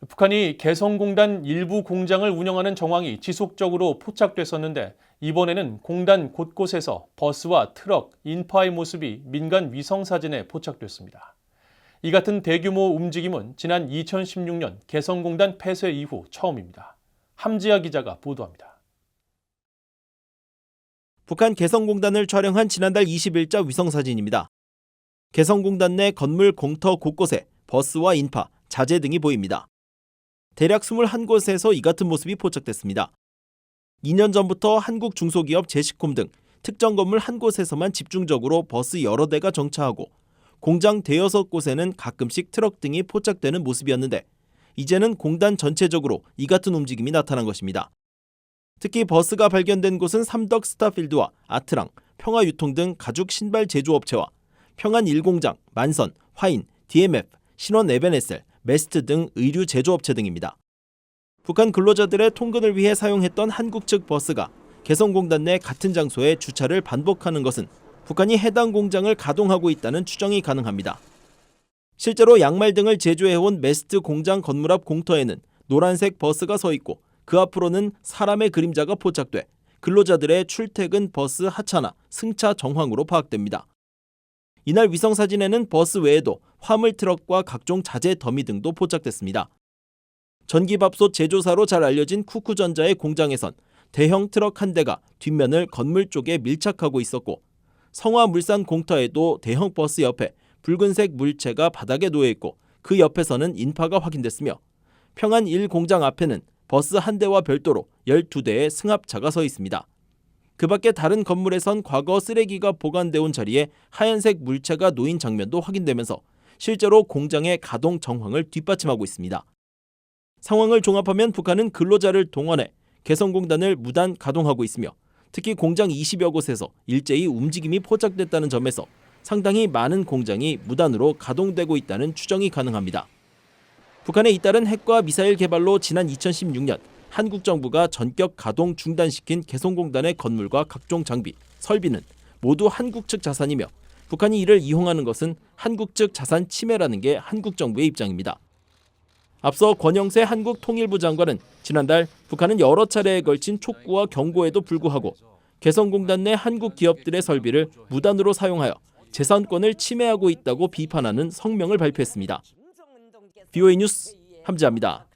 북한이 개성공단 일부 공장을 운영하는 정황이 지속적으로 포착됐었는데 이번에는 공단 곳곳에서 버스와 트럭, 인파의 모습이 민간 위성사진에 포착됐습니다. 이 같은 대규모 움직임은 지난 2016년 개성공단 폐쇄 이후 처음입니다. 함지아 기자가 보도합니다. 북한 개성공단을 촬영한 지난달 20일자 위성사진입니다. 개성공단 내 건물 공터 곳곳에 버스와 인파, 자재 등이 보입니다. 대략 21곳에서 이 같은 모습이 포착됐습니다. 2년 전부터 한국 중소기업 제시콤 등 특정 건물 한 곳에서만 집중적으로 버스 여러 대가 정차하고 공장 대여섯 곳에는 가끔씩 트럭 등이 포착되는 모습이었는데 이제는 공단 전체적으로 이 같은 움직임이 나타난 것입니다. 특히 버스가 발견된 곳은 삼덕 스타필드와 아트랑, 평화유통 등 가죽 신발 제조업체와 평안 1공장, 만선, 화인, DMF, 신원 에베네셀, 메스트 등 의류 제조업체 등입니다. 북한 근로자들의 통근을 위해 사용했던 한국 측 버스가 개성공단 내 같은 장소에 주차를 반복하는 것은 북한이 해당 공장을 가동하고 있다는 추정이 가능합니다. 실제로 양말 등을 제조해온 메스트 공장 건물 앞 공터에는 노란색 버스가 서 있고 그 앞으로는 사람의 그림자가 포착돼 근로자들의 출퇴근 버스 하차나 승차 정황으로 파악됩니다. 이날 위성사진에는 버스 외에도 화물 트럭과 각종 자재 더미 등도 포착됐습니다. 전기밥솥 제조사로 잘 알려진 쿠쿠전자의 공장에선 대형 트럭 한 대가 뒷면을 건물 쪽에 밀착하고 있었고 성화물산 공터에도 대형 버스 옆에 붉은색 물체가 바닥에 놓여있고 그 옆에서는 인파가 확인됐으며 평안 1공장 앞에는 버스 한 대와 별도로 12대의 승합차가 서 있습니다. 그 밖에 다른 건물에선 과거 쓰레기가 보관돼 온 자리에 하얀색 물체가 놓인 장면도 확인되면서 실제로 공장의 가동 정황을 뒷받침하고 있습니다. 상황을 종합하면 북한은 근로자를 동원해 개성공단을 무단 가동하고 있으며 특히 공장 20여 곳에서 일제히 움직임이 포착됐다는 점에서 상당히 많은 공장이 무단으로 가동되고 있다는 추정이 가능합니다. 북한의 잇따른 핵과 미사일 개발로 지난 2016년 한국 정부가 전격 가동 중단시킨 개성공단의 건물과 각종 장비, 설비는 모두 한국 측 자산이며 북한이 이를 이용하는 것은 한국 측 자산 침해라는 게 한국 정부의 입장입니다. 앞서 권영세 한국통일부 장관은 지난달 북한은 여러 차례에 걸친 촉구와 경고에도 불구하고 개성공단 내 한국 기업들의 설비를 무단으로 사용하여 재산권을 침해하고 있다고 비판하는 성명을 발표했습니다. BOA 뉴스 함지아입니다.